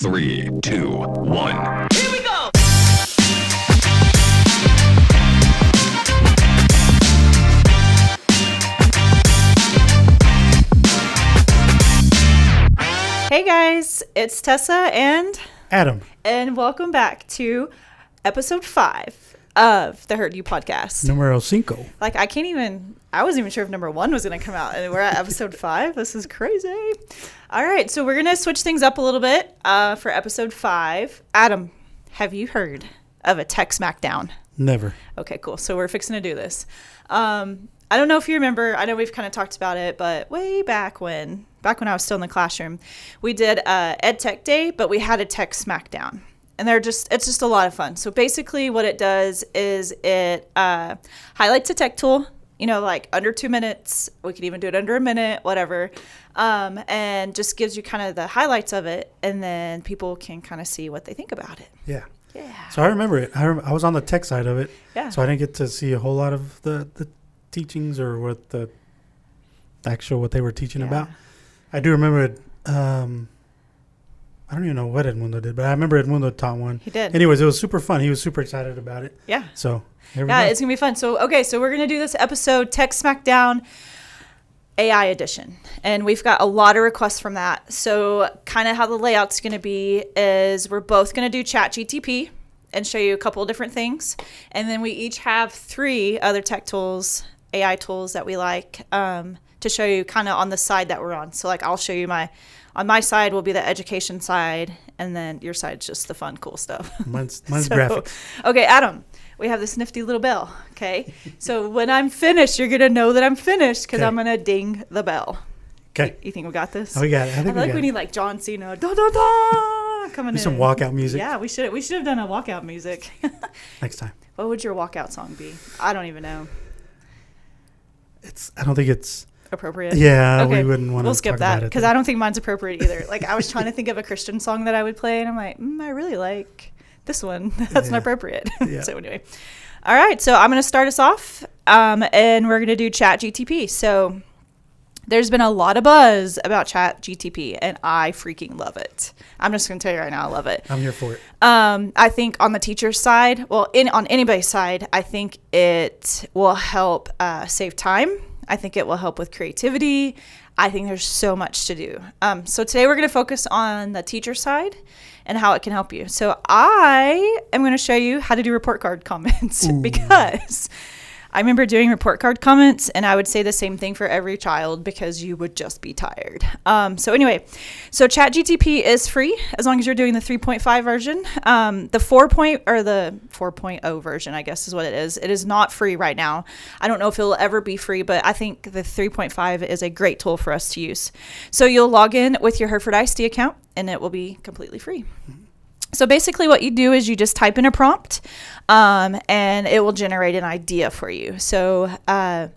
3, 2, 1. Here we go! Hey guys, it's Tessa and Adam. And welcome back to episode 5 of the HerdU podcast. Numero 5. Like, I wasn't even sure if number 1 was going to come out, and we're at episode 5. This is crazy. All right, so we're going to switch things up a little bit for episode 5. Adam, have you heard of a tech smackdown? Never. Okay, cool. So we're fixing to do this. I don't know if you remember. I know we've kind of talked about it, but way back when I was still in the classroom, we did Ed Tech Day, but we had a tech smackdown. And it's just a lot of fun. So basically what it does is it highlights a tech tool, like under 2 minutes. We could even do it under a minute, whatever. And just gives you kind of the highlights of it. And then people can kind of see what they think about it. Yeah. Yeah. So I remember it. I was on the tech side of it. Yeah. So I didn't get to see a whole lot of the teachings or what they were teaching about. I do remember it. I don't even know what Edmundo did, but I remember Edmundo taught one. He did. Anyways, it was super fun. He was super excited about it. Yeah. So here we go. Yeah, it's going to be fun. So we're going to do this episode, Tech Smackdown AI Edition. And we've got a lot of requests from that. So kind of how the layout's going to be is we're both going to do ChatGTP and show you a couple of different things. And then we each have 3 other tech tools, AI tools that we like to show you kind of on the side that we're on. So like I'll show you on my side will be the education side, and then your side's just the fun, cool stuff. Mine's graphics. Okay, Adam, we have this nifty little bell, okay? So when I'm finished, you're going to know that I'm finished because I'm going to ding the bell. Okay. You think we got this? Oh, we got it. I feel like we need like John Cena, da-da-da, coming in. Some walkout music. Yeah, we should have done a walkout music. Next time. What would your walkout song be? I don't even know. I don't think it's appropriate. Yeah, okay. We wouldn't want to. We'll skip that because I don't think mine's appropriate either. Like I was trying to think of a Christian song that I would play, and I'm like, I really like this one. That's not appropriate. Yeah. So anyway, all right. So I'm going to start us off, and we're going to do ChatGTP. So there's been a lot of buzz about ChatGTP, and I freaking love it. I'm just going to tell you right now, I love it. I'm here for it. I think on the teacher's side, on anybody's side, I think it will help save time. I think it will help with creativity. I think there's so much to do. So today we're going to focus on the teacher side and how it can help you. So I am going to show you how to do report card comments because I remember doing report card comments and I would say the same thing for every child because you would just be tired. So ChatGTP is free as long as you're doing the 3.5 version. The 4.0 version, I guess is what it is. It is not free right now. I don't know if it'll ever be free, but I think the 3.5 is a great tool for us to use. So you'll log in with your Hereford ISD account and it will be completely free. So basically what you do is you just type in a prompt and it will generate an idea for you. So the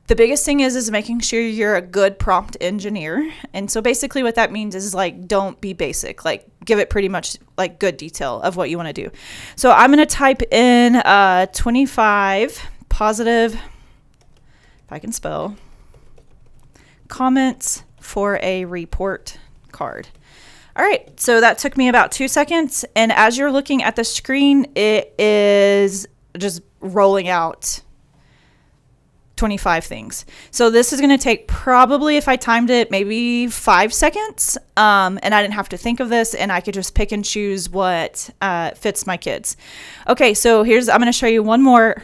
biggest thing is making sure you're a good prompt engineer. And so basically what that means is like, don't be basic, like give it pretty much like good detail of what you want to do. So I'm going to type in 25 positive, if I can spell, comments for a report card. All right, so that took me about 2 seconds. And as you're looking at the screen, it is just rolling out 25 things. So this is going to take probably, if I timed it, maybe 5 seconds. And I didn't have to think of this, and I could just pick and choose what fits my kids. Okay, so I'm going to show you one more,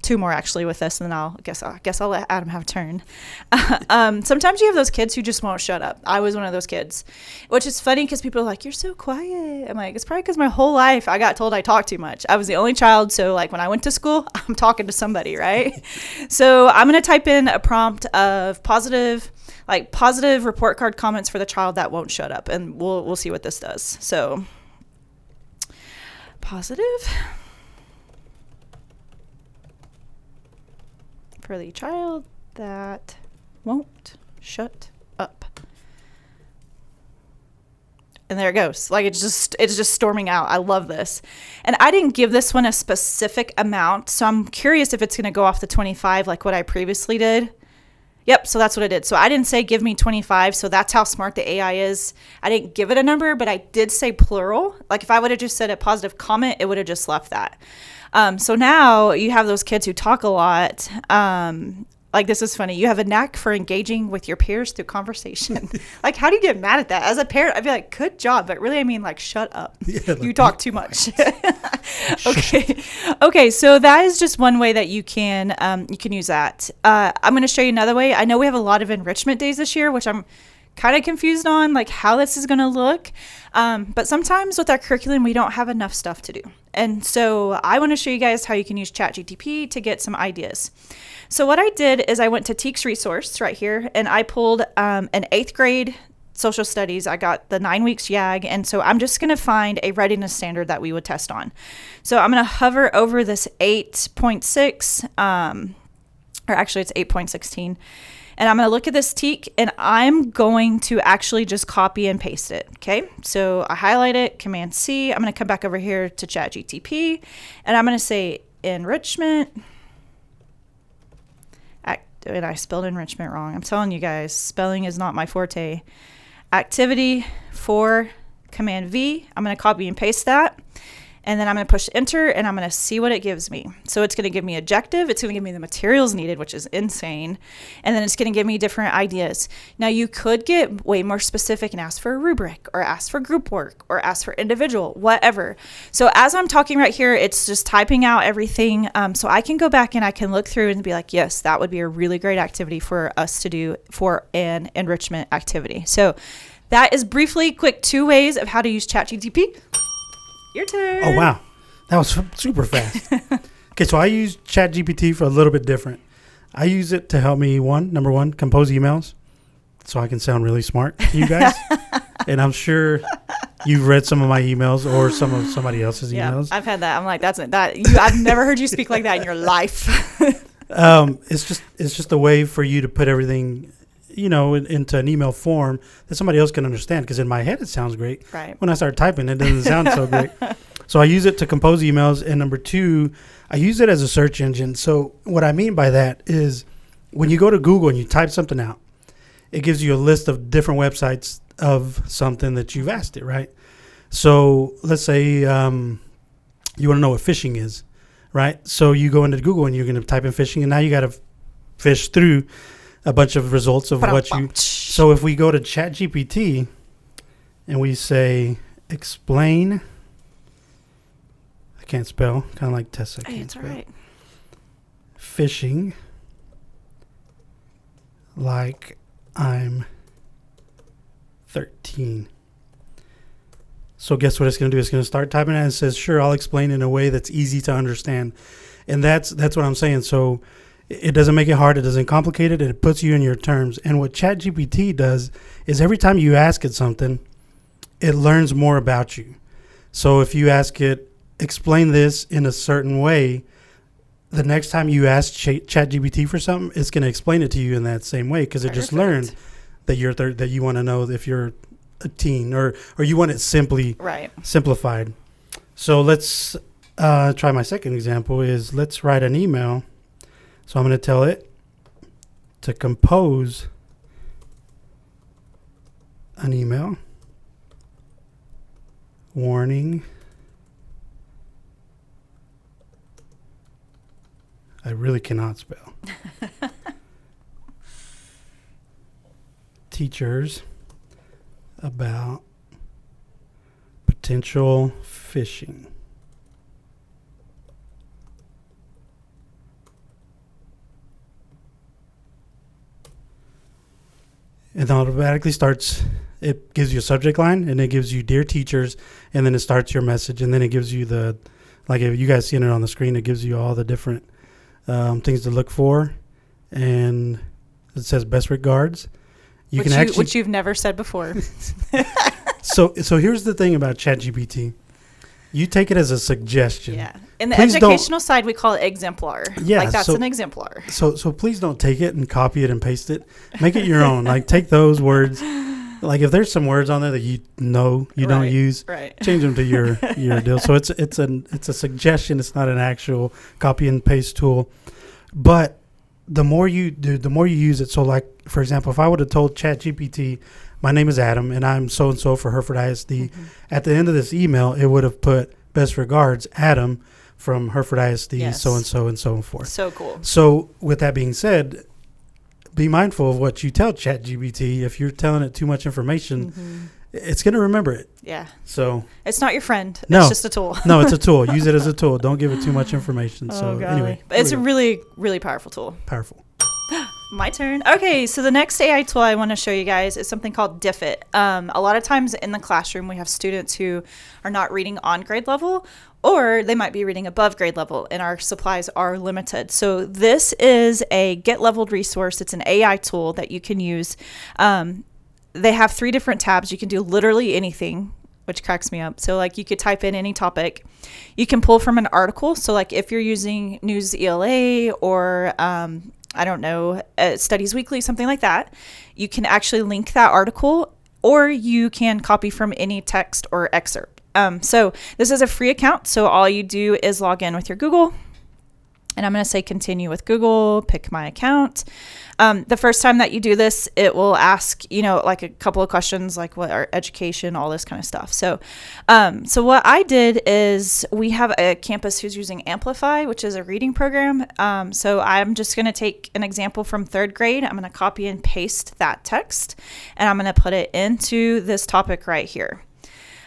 2 more actually with this, and then I guess I'll let Adam have a turn. Sometimes you have those kids who just won't shut up. I was one of those kids, which is funny because people are like, you're so quiet. I'm like, it's probably because my whole life I got told I talk too much. I was the only child, so like when I went to school, I'm talking to somebody, right? So I'm going to type in a prompt of positive report card comments for the child that won't shut up, and we'll see what this does. So positive for the child that won't shut up. And there it goes. Like it's just storming out. I love this. And I didn't give this one a specific amount, so I'm curious if it's going to go off the 25 like what I previously did. Yep, so that's what I did. So I didn't say give me 25, so that's how smart the AI is. I didn't give it a number, but I did say plural. Like if I would have just said a positive comment, it would have just left that. So now you have those kids who talk a lot. Like this is funny. You have a knack for engaging with your peers through conversation. Like how do you get mad at that? As a parent, I'd be like, good job. But really, I mean like, shut up. Yeah, like, you talk too much. Okay. Okay. So that is just one way that you can use that. I'm going to show you another way. I know we have a lot of enrichment days this year, which I'm kind of confused on like how this is going to look. But sometimes with our curriculum, we don't have enough stuff to do. And so I want to show you guys how you can use ChatGPT to get some ideas. So what I did is I went to Teek's resource right here, and I pulled an 8th grade social studies. I got the 9 weeks YAG, and so I'm just going to find a readiness standard that we would test on. So I'm going to hover over this 8.6, or actually it's 8.16, and I'm going to look at this Teek, and I'm going to actually just copy and paste it, okay? So I highlight it, Command C. I'm going to come back over here to ChatGPT, and I'm going to say enrichment. And I spelled enrichment wrong. I'm telling you guys, spelling is not my forte. Activity 4, Command V. I'm going to copy and paste that. And then I'm going to push enter, and I'm going to see what it gives me. So it's going to give me objective. It's going to give me the materials needed, which is insane. And then it's going to give me different ideas. Now you could get way more specific and ask for a rubric, or ask for group work, or ask for individual, whatever. So as I'm talking right here, it's just typing out everything. So I can go back and I can look through and be like, yes, that would be a really great activity for us to do for an enrichment activity. So that is briefly quick 2 ways of how to use ChatGPT. Your turn. Oh, wow. That was super fast. Okay, so I use ChatGPT for a little bit different. I use it to help me, number one, compose emails so I can sound really smart to you guys. And I'm sure you've read some of my emails or some of somebody else's emails. I've had that. I'm like, I've never heard you speak like that in your life. It's just a way for you to put everything, into an email form that somebody else can understand. Because in my head, it sounds great. Right. When I start typing, it doesn't sound so great. So I use it to compose emails. And number 2, I use it as a search engine. So what I mean by that is when you go to Google and you type something out, it gives you a list of different websites of something that you've asked it, right? So let's say you want to know what phishing is, right? So you go into Google and you're going to type in phishing, and now you got to fish through a bunch of results of what you. So if we go to ChatGPT and we say explain, I can't spell, kind of like Tessa. Hey, it's all right. Phishing like I'm 13. So guess what it's going to do? It's going to start typing and it says, sure, I'll explain in a way that's easy to understand. And that's what I'm saying. So it doesn't make it hard. It doesn't complicate it. It puts you in your terms. And what ChatGPT does is every time you ask it something, it learns more about you. So if you ask it, explain this in a certain way, the next time you ask ChatGPT for something, it's going to explain it to you in that same way because it just learned that that you want to know if you're a teen or you want it simplified. So let's try my second example is let's write an email. So I'm going to tell it to compose an email. Warning. I really cannot spell. Teachers about potential phishing. It automatically starts, it gives you a subject line, and it gives you Dear Teachers, and then it starts your message, and then it gives you like if you guys seen it on the screen, it gives you all the different things to look for, and it says best regards. Which you've never said before. So here's the thing about ChatGPT. You take it as a suggestion. Yeah. In the educational side, we call it exemplar. Yeah. Like that's an exemplar. So please don't take it and copy it and paste it. Make it your own. Like take those words. Like if there's some words on there that you don't use, change them to your deal. So it's a suggestion. It's not an actual copy and paste tool. But the more you do, the more you use it. So, like for example, if I would have told ChatGPT, my name is Adam and I'm so and so for Hereford ISD, at the end of this email, it would have put best regards, Adam from Hereford ISD, so and so and so forth. So cool. So, with that being said, be mindful of what you tell ChatGPT. If you're telling it too much information, it's going to remember it. Yeah. So it's not your friend. No. It's just a tool. No, it's a tool. Use it as a tool. Don't give it too much information. So anyway, but it's a really, really powerful tool. Powerful. My turn. Okay, so the next AI tool I want to show you guys is something called Diffit. A lot of times in the classroom, we have students who are not reading on grade level, or they might be reading above grade level, and our supplies are limited. So this is a get leveled resource. It's an AI tool that you can use. They have 3 different tabs. You can do literally anything, which cracks me up. So like you could type in any topic. You can pull from an article. So like if you're using News ELA or I don't know, Studies Weekly, something like that, you can actually link that article, or you can copy from any text or excerpt. So this is a free account. So all you do is log in with your Google. And I'm going to say continue with Google, pick my account. The first time that you do this, it will ask, like a couple of questions like what are education, all this kind of stuff. So what I did is we have a campus who's using Amplify, which is a reading program. So I'm just going to take an example from 3rd grade. I'm going to copy and paste that text, and I'm going to put it into this topic right here.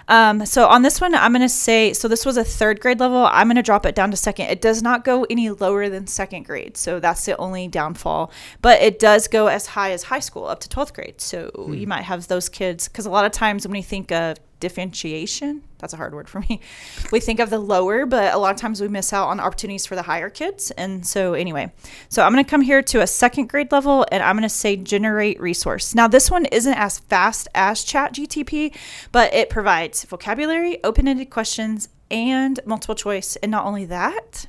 So on this one, I'm going to say, so this was a 3rd grade level. I'm going to drop it down to 2nd. It does not go any lower than 2nd grade. So that's the only downfall, but it does go as high as high school up to 12th grade. So you might have those kids, because a lot of times when we think of differentiation, that's a hard word for me, we think of the lower, but a lot of times we miss out on opportunities for the higher kids. And so anyway, so I'm going to come here to a 2nd grade level, and I'm going to say generate resource. Now this one isn't as fast as ChatGPT, but it provides vocabulary, open-ended questions, and multiple choice. And not only that,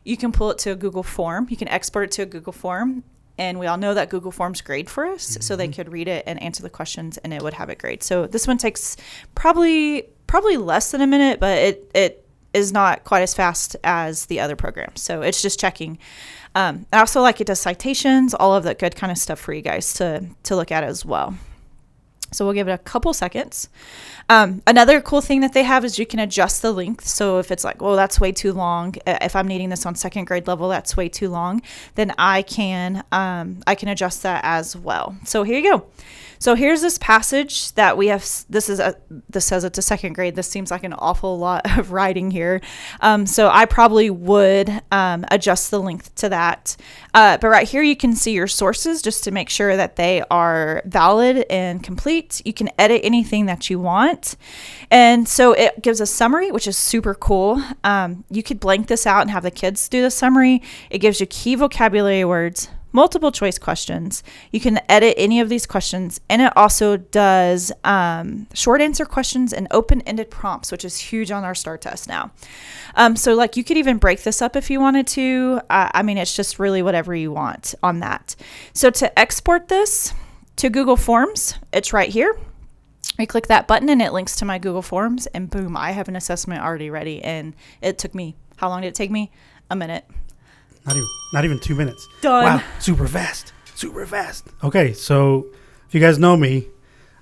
you can pull it to a Google form. You can export it to a Google form. And we all know that Google Forms grade for us, so they could read it and answer the questions, and it would have it grade. So this one takes probably less than a minute, but it is not quite as fast as the other programs. So it's just checking. I also like it does citations, all of that good kind of stuff for you guys to look at as well. So we'll give it a couple seconds. Another cool thing that they have is you can adjust the length. So if it's like, well, that's way too long. If I'm needing this on 2nd grade level, that's way too long. Then I can adjust that as well. So here you go. So here's this passage that we have. This says it's a 2nd grade. This seems like an awful lot of writing here. So I probably would adjust the length to that. But right here, you can see your sources just to make sure that they are valid and complete. You can edit anything that you want. And so it gives a summary, which is super cool. You could blank this out and have the kids do the summary. It gives you key vocabulary words, multiple choice questions. You can edit any of these questions, and it also does short answer questions and open-ended prompts, which is huge on our STAR test now. So like you could even break this up if you wanted to. It's just really whatever you want on that. So to export this to Google Forms, it's right here. I click that button and it links to my Google Forms, and boom, I have an assessment already ready. And it took me, how long did it take me? A minute. Not even 2 minutes. Done. Wow, super fast. Okay, so if you guys know me,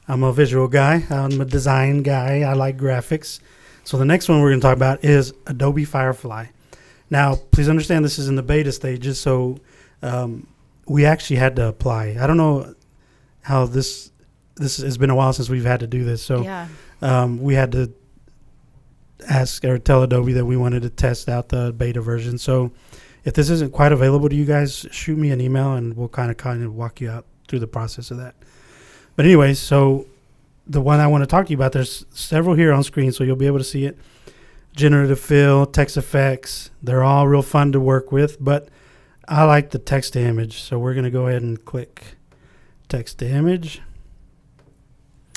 I'm a visual guy. I'm a design guy. I like graphics. So the next one we're going to talk about is Adobe Firefly. Now, please understand this is in the beta stages, so we actually had to apply. I don't know how this has been a while since we've had to do this, so yeah. We had to ask or tell Adobe that we wanted to test out the beta version. So if this isn't quite available to you guys, shoot me an email and we'll kind of walk you out through the process of that. But anyways, so the one I want to talk to you about, there's several here on screen, so you'll be able to see it. Generative fill, text effects, they're all real fun to work with, but I like the text to image. So we're going to go ahead and click text to image.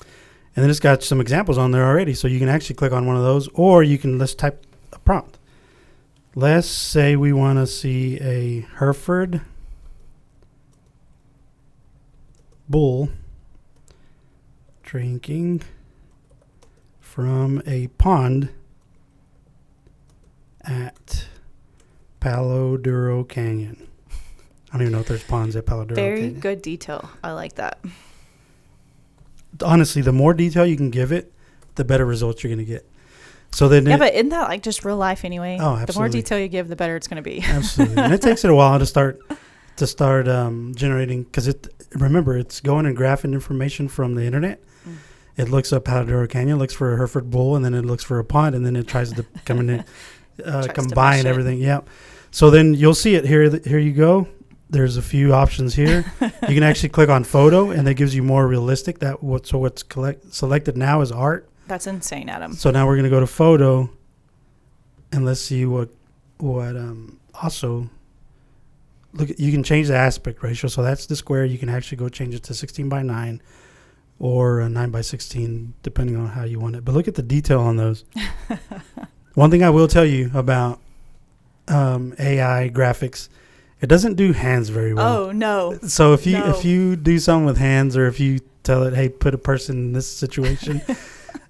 And then it's got some examples on there already, so you can actually click on one of those, or let's type a prompt. Let's say we want to see a Hereford bull drinking from a pond at Palo Duro Canyon. I don't even know if there's ponds at Palo Duro Very Canyon. good detail. I like that. Honestly, the more detail you can give it, the better results you're going to get. So then, Yeah, but isn't that like just real life anyway? Oh, The more absolutely. detail you give, the better it's going to be. absolutely, and it takes it a while to start generating, because remember, it's going and graphing information from the internet. It looks up Palo Duro Canyon, looks for a Hereford bull, and then it looks for a pond, and then it tries to come in and combine everything. Yeah. So then you'll see it here. Here you go. There's a few options here. You can actually click on photo, and that gives you more realistic. So what's selected now is art. That's insane, Adam. So now we're going to go to photo, and let's see what also look. You can change the aspect ratio. So that's the square. You can actually go change it to 16:9 or 9:16, depending on how you want it. But look at the detail on those. One thing I will tell you about AI graphics, it doesn't do hands very well. Oh, no. So if you do something with hands, or if you tell it, hey, put a person in this situation,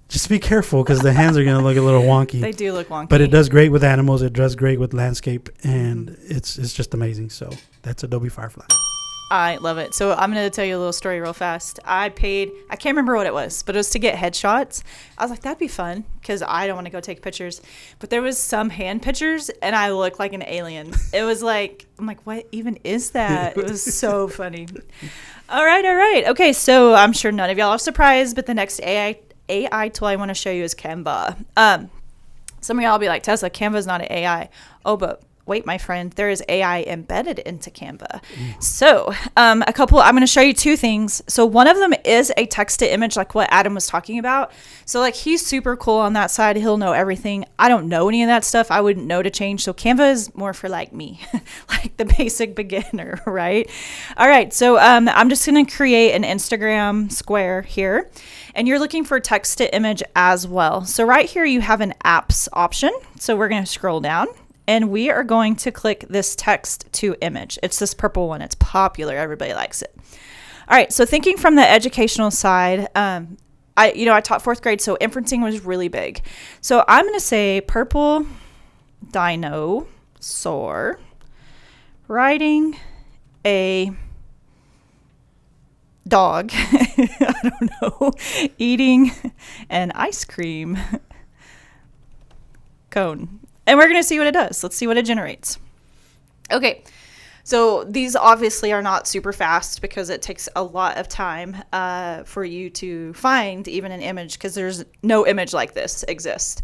just be careful, because the hands are going to look a little wonky. They do look wonky. But it does great with animals. It does great with landscape, and it's just amazing. So that's Adobe Firefly. I love it. So I'm going to tell you a little story real fast. I can't remember what it was, but it was to get headshots. I was like, that'd be fun, because I don't want to go take pictures. But there was some hand pictures, and I looked like an alien. It was like, I'm like, what even is that? It was so funny. All right. Okay, so I'm sure none of y'all are surprised, but the next AI tool I want to show you is Canva. Some of y'all will be like, Tesla, Canva's not an AI. Oh, but wait, my friend, there is AI embedded into Canva. So I'm going to show you two things. So one of them is a text to image, like what Adam was talking about. So like, he's super cool on that side. He'll know everything. I don't know any of that stuff. I wouldn't know to change. So Canva is more for like me, like the basic beginner, right? All right. So I'm just going to create an Instagram square here, and you're looking for text to image as well. So right here, you have an apps option. So we're going to scroll down, and we are going to click this text to image. It's this purple one. It's popular. Everybody likes it. All right. So thinking from the educational side, I taught fourth grade, so inferencing was really big. So I'm going to say purple dinosaur riding a dog. I don't know. Eating an ice cream cone. And we're going to see what it does. Let's see what it generates. Okay. So these obviously are not super fast, because it takes a lot of time for you to find even an image, because there's no image like this exists.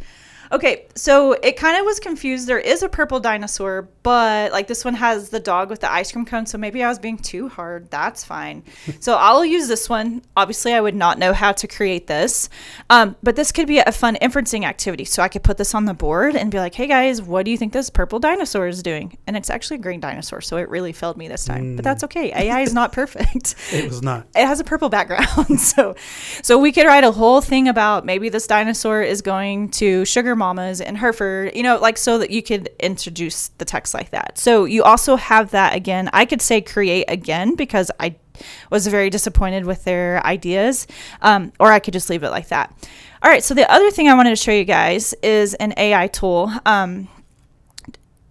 Okay, so it kind of was confused. There is a purple dinosaur, but like this one has the dog with the ice cream cone, so maybe I was being too hard. That's fine. So I'll use this one. Obviously, I would not know how to create this, but this could be a fun inferencing activity. So I could put this on the board and be like, hey guys, what do you think this purple dinosaur is doing? And it's actually a green dinosaur, so it really failed me this time. But that's okay. AI is not perfect. It was not. It has a purple background. So we could write a whole thing about maybe this dinosaur is going to Sugar Mamas in Hereford, so that you could introduce the text like that. So you also have that again. I could say create again, because I was very disappointed with their ideas, or I could just leave it like that. All right. So the other thing I wanted to show you guys is an AI tool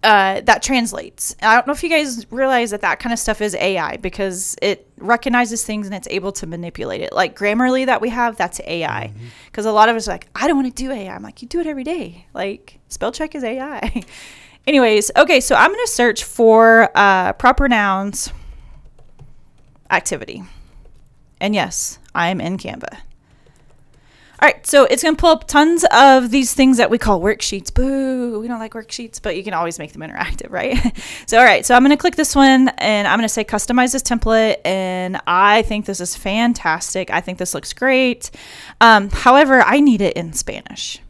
that translates. I don't know if you guys realize that kind of stuff is AI, because it recognizes things and it's able to manipulate it. Like Grammarly that we have, that's AI. Because a lot of us are like, I don't want to do AI. I'm like, you do it every day. Like, spell check is AI. Anyways, okay, so I'm going to search for proper nouns activity. And yes, I am in Canva. All right, so it's going to pull up tons of these things that we call worksheets. Boo, we don't like worksheets, but you can always make them interactive, right? So, all right, so I'm going to click this one, and I'm going to say customize this template, and I think this is fantastic. I think this looks great. However, I need it in Spanish,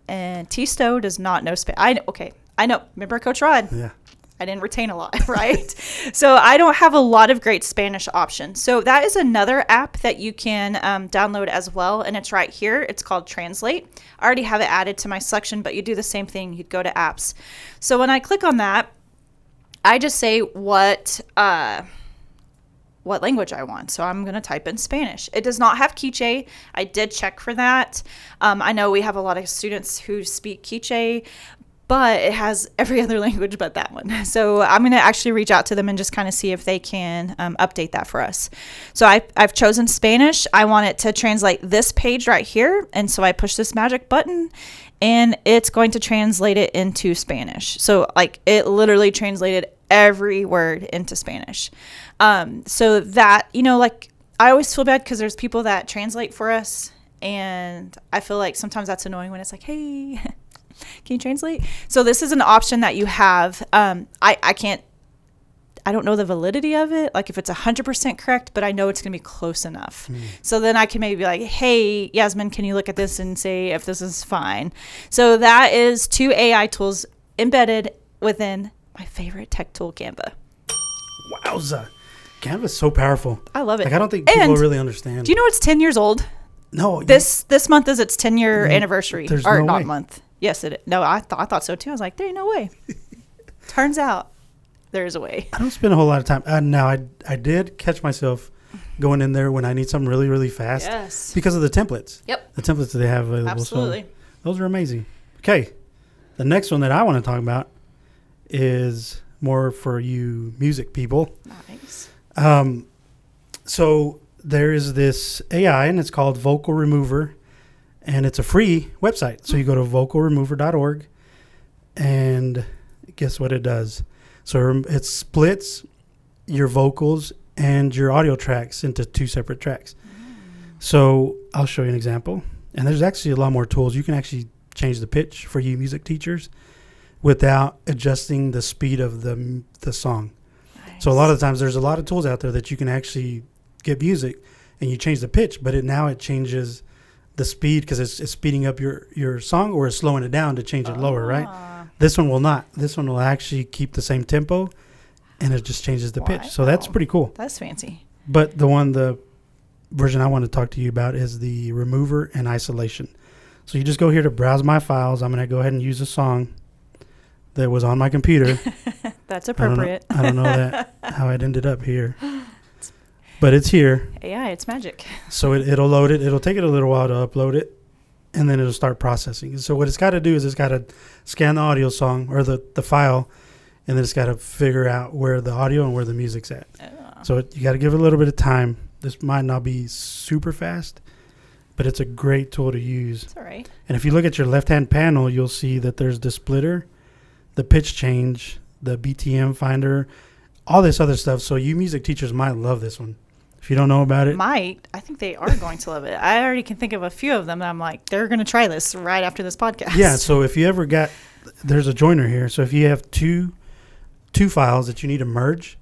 and Tisto does not know Spanish. I know. Remember Coach Rod? Yeah. I didn't retain a lot, right? So I don't have a lot of great Spanish options. So that is another app that you can download as well. And it's right here. It's called Translate. I already have it added to my selection, but you do the same thing. You'd go to apps. So when I click on that, I just say what language I want. So I'm going to type in Spanish. It does not have Quiche. I did check for that. I know we have a lot of students who speak Quiche, but it has every other language but that one. So I'm going to actually reach out to them and just kind of see if they can update that for us. So I've chosen Spanish. I want it to translate this page right here. And so I push this magic button and it's going to translate it into Spanish. So like it literally translated every word into Spanish. So that, you know, like I always feel bad because there's people that translate for us. And I feel like sometimes that's annoying when it's like, hey, can you translate? So this is an option that you have. I don't know the validity of it, like if it's 100% correct, but I know it's going to be close enough. So then I can maybe be like, hey, Yasmin, can you look at this and say if this is fine? So that is 2 AI tools embedded within my favorite tech tool, Canva. Wowza. Canva's so powerful. I love it. Like, I don't think people really understand. Do you know it's 10 years old? No. This month is its 10-year anniversary. There's or no not way. month. Yes, it is. No, I thought so too. I was like, there ain't no way. Turns out there is a way. I don't spend a whole lot of time. Now, I did catch myself going in there when I need something really, really fast. Yes. Because of the templates. Yep. The templates that they have available. Absolutely. So those are amazing. Okay. The next one that I want to talk about is more for you music people. Nice. So there is this AI, and it's called Vocal Remover, and it's a free website. So you go to vocalremover.org, and guess what it does? So it splits your vocals and your audio tracks into 2 separate tracks. So I'll show you an example. And there's actually a lot more tools. You can actually change the pitch for you music teachers without adjusting the speed of the song. Nice. So a lot of times there's a lot of tools out there that you can actually get music and you change the pitch, but it changes the speed because it's speeding up your song, or it's slowing it down to change it lower, right? This one will not. This one will actually keep the same tempo, and it just changes the pitch. So that's pretty cool. That's fancy. But the version I want to talk to you about is the remover and isolation. So you just go here to browse my files. I'm going to go ahead and use a song that was on my computer. That's appropriate. I don't know how it ended up here. But it's here. AI, it's magic. So it'll load it. It'll take it a little while to upload it, and then it'll start processing. So what it's got to do is it's got to scan the audio song or the file, and then it's got to figure out where the audio and where the music's at. So you got to give it a little bit of time. This might not be super fast, but it's a great tool to use. It's all right. And if you look at your left-hand panel, you'll see that there's the splitter, the pitch change, the BTM finder, all this other stuff. So you music teachers might love this one. If you don't know about it. I think they are going to love it. I already can think of a few of them. I'm like, they're going to try this right after this podcast. Yeah, so if you ever there's a joiner here. So if you have two files that you need to merge,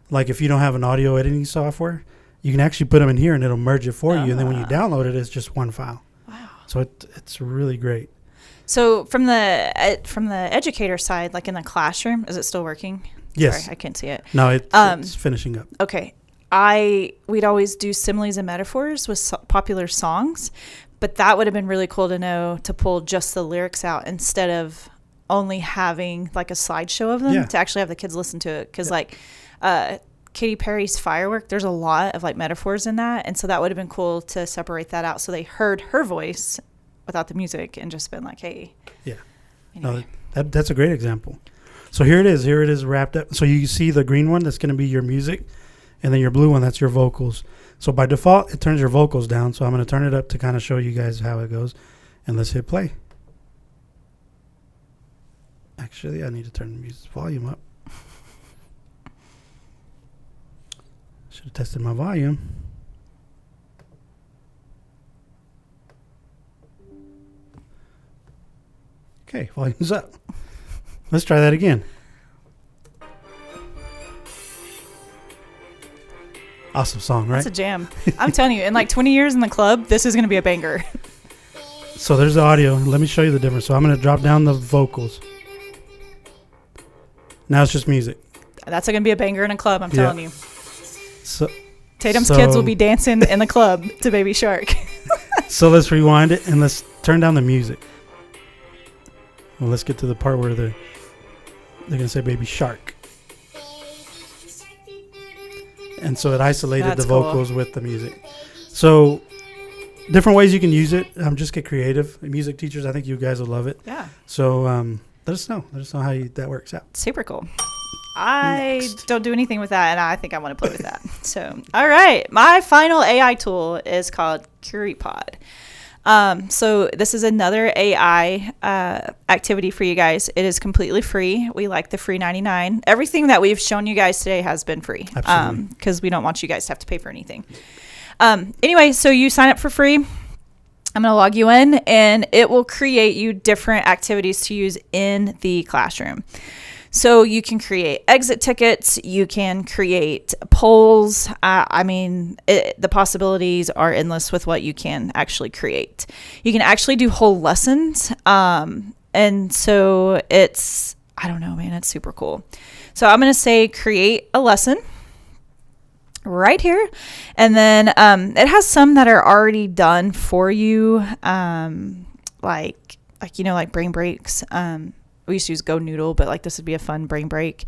like if you don't have an audio editing software, you can actually put them in here and it'll merge it for you. And then when you download it, it's just one file. Wow. So it's really great. So from the educator side, like in the classroom, is it still working? Yes. Sorry, I can't see it. No, it's finishing up. Okay. We'd always do similes and metaphors with popular songs, but that would have been really cool to know to pull just the lyrics out instead of only having like a slideshow of them to actually have the kids listen to it. Because like Katy Perry's Firework, there's a lot of like metaphors in that. And so that would have been cool to separate that out so they heard her voice without the music and just been like, hey. Yeah. Anyway. No, that's a great example. So here it is. Here it is wrapped up. So you see the green one, that's going to be your music. And then your blue one, that's your vocals. So by default, it turns your vocals down. So I'm going to turn it up to kind of show you guys how it goes. And let's hit play. Actually, I need to turn the music volume up. Should have tested my volume. Okay, volume's up. Let's try that again. Awesome song, right? That's a jam. I'm telling you, in like 20 years in the club, this is going to be a banger. So there's the audio. Let me show you the difference. So I'm going to drop down the vocals. Now it's just music. That's going to be a banger in a club, I'm telling you. So Tatum's kids will be dancing in the club to Baby Shark. So let's rewind it and let's turn down the music. Well, let's get to the part where they're going to say Baby Shark. And so it isolated the vocals with the music. So different ways you can use it. Just get creative. Music teachers, I think you guys will love it. Yeah. So let us know. Let us know how that works out. Super cool. I don't do anything with that, and I think I want to play with that. So, all right. My final AI tool is called Curipod. So this is another AI activity for you guys. It is completely free. We like the free 99. Everything that we've shown you guys today has been free. Absolutely. Because we don't want you guys to have to pay for anything. Anyway, so you sign up for free. I'm going to log you in, and it will create you different activities to use in the classroom. So you can create exit tickets, you can create polls. The possibilities are endless with what you can actually create. You can actually do whole lessons. And so it's, I don't know, man, it's super cool. So I'm going to say create a lesson right here. And then it has some that are already done for you, like brain breaks. We used to use Go Noodle, but like this would be a fun brain break.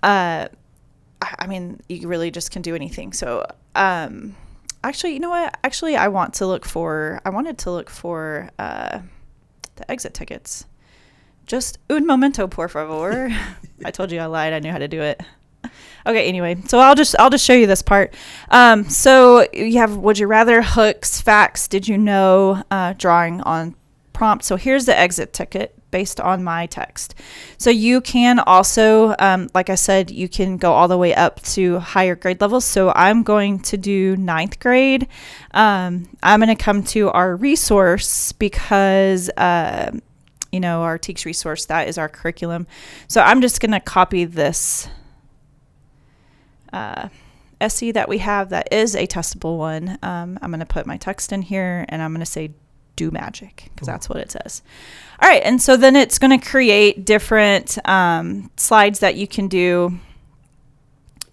You really just can do anything. So, actually, you know what? Actually, I wanted to look for the exit tickets. Just un momento, por favor. I told you I lied. I knew how to do it. Okay. Anyway, so I'll just show you this part. So you have would you rather, hooks, facts, did you know, drawing on prompt. So here's the exit ticket based on my text. So you can also, like I said, you can go all the way up to higher grade levels. So I'm going to do 9th grade. I'm going to come to our resource because, our Teach resource, that is our curriculum. So I'm just going to copy this essay that we have that is a testable one. I'm going to put my text in here, and I'm going to say do magic, because that's what it says. All right, and so then it's going to create different slides that you can do,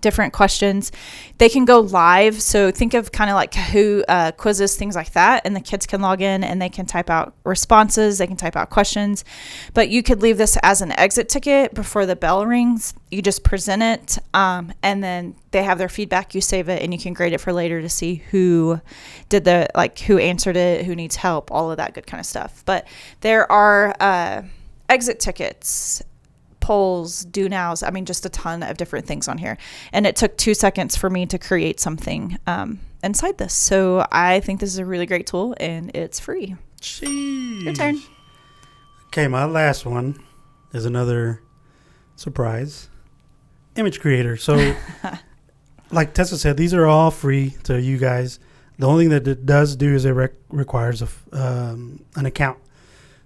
different questions. They can go live, so think of kind of like Kahoot, quizzes, things like that, and the kids can log in and they can type out responses, they can type out questions. But you could leave this as an exit ticket before the bell rings. You just present it, and then they have their feedback, you save it, and you can grade it for later to see who did who answered it, who needs help, all of that good kind of stuff. But there are exit tickets, polls, do nows, just a ton of different things on here. And it took 2 seconds for me to create something inside this. So I think this is a really great tool, and it's free. Jeez. Your turn. Okay, my last one is another surprise. Image creator. So like Tessa said, these are all free to you guys. The only thing that it does do is it requires an account.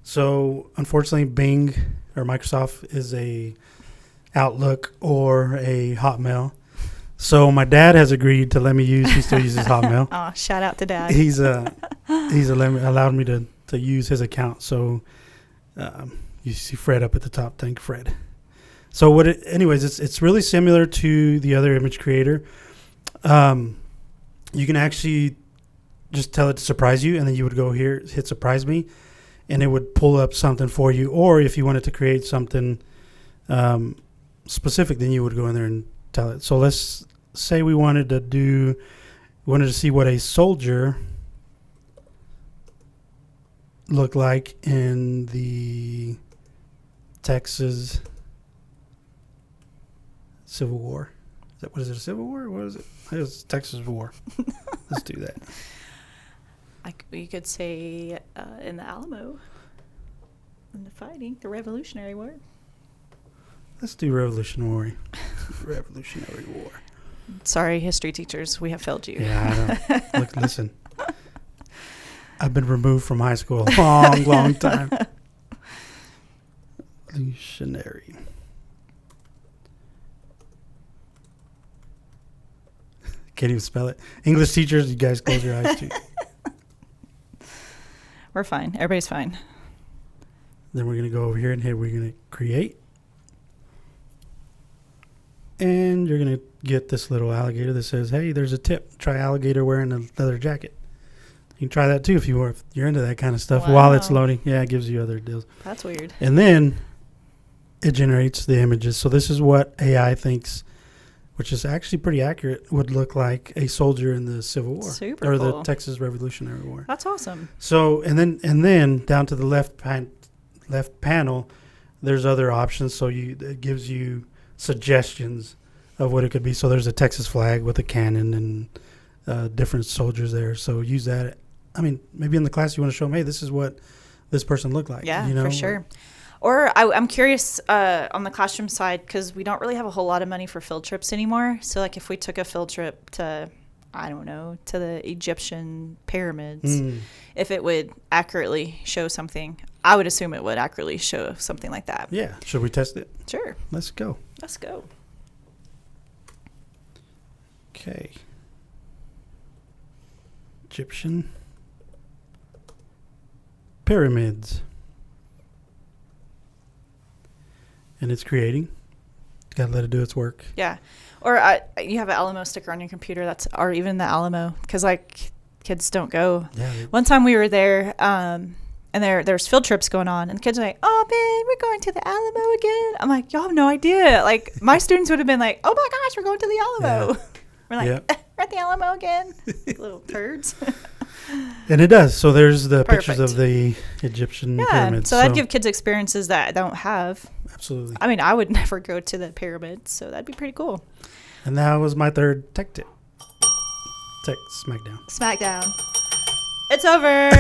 So unfortunately, Bing or Microsoft is a Outlook or a Hotmail. So my dad has agreed to let me use. He still uses Hotmail. Oh, shout out to Dad. He's allowed me to use his account. So you see Fred up at the top. Thank Fred. So it's really similar to the other image creator. You can actually just tell it to surprise you, and then you would go here, hit surprise me, and it would pull up something for you. Or if you wanted to create something specific, then you would go in there and tell it. So let's say we wanted to see what a soldier looked like in the Texas Civil War. What is it, a Civil War? What is it? It's Texas War. Let's do that. You could say in the Alamo, in the fighting, the Revolutionary War. Let's do Revolutionary War. Sorry, history teachers, we have failed you. Yeah, I know. Listen. I've been removed from high school a long, long time. Revolutionary. Can't even spell it. English teachers, you guys close your eyes too. We're fine. Everybody's fine. Then we're going to go over here and we're going to create. And you're going to get this little alligator that says, hey, there's a tip. Try alligator wearing a leather jacket. You can try that too if you're into that kind of stuff. Wow. While it's loading. Yeah, it gives you other deals. That's weird. And then it generates the images. So this is what AI thinks, which is actually pretty accurate, would look like a soldier in the Civil War. Super or cool. The Texas Revolutionary War. That's awesome. So and then down to the left panel, there's other options. So it gives you suggestions of what it could be. So there's a Texas flag with a cannon and different soldiers there. So use that. I mean, maybe in the class you want to show them, hey, this is what this person looked like. Yeah, you know? for sure. Or I'm curious on the classroom side, because we don't really have a whole lot of money for field trips anymore. So like if we took a field trip to, I don't know, to the Egyptian pyramids, if it would accurately show something, I would assume it would accurately show something like that. Yeah. Should we test it? Sure. Let's go. Let's go. Okay. Egyptian pyramids. And it's creating. Gotta let it do its work. Yeah. Or you have an Alamo sticker on your computer, or even the Alamo, because like kids don't go. Yeah. One time we were there, and there's field trips going on, and the kids are like, "Oh man, we're going to the Alamo again." I'm like, "Y'all have no idea." Like my students would have been like, "Oh my gosh, we're going to the Alamo." Yeah. We're like, Yep. "We're at the Alamo again." Little turds. And it does. So there's the Perfect. pictures of the Egyptian pyramids. So that'd give kids experiences that I don't have. Absolutely. I mean, I would never go to the pyramids, so that'd be pretty cool. And that was my third tech tip. Tech Smackdown. Smackdown. It's over.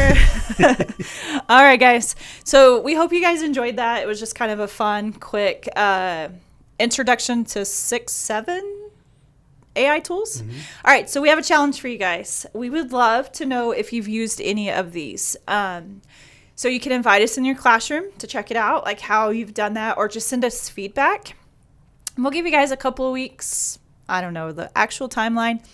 All right, guys. So we hope you guys enjoyed that. It was just kind of a fun, quick introduction to 6-7 AI tools. Mm-hmm. All right, so we have a challenge for you guys. We would love to know if you've used any of these. So you can invite us in your classroom to check it out, like how you've done that, or just send us feedback. And we'll give you guys a couple of weeks. I don't know the actual timeline.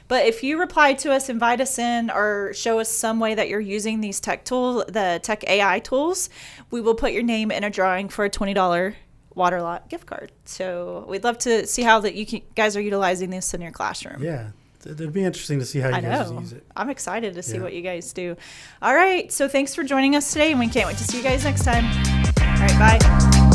But if you reply to us, invite us in, or show us some way that you're using these the tech AI tools, we will put your name in a drawing for a $20 Waterlot gift card. So we'd love to see how that guys are utilizing this in your classroom. Yeah. It'd be interesting to see how you guys use it. I'm excited to see what you guys do. All right. So thanks for joining us today, and we can't wait to see you guys next time. All right. Bye.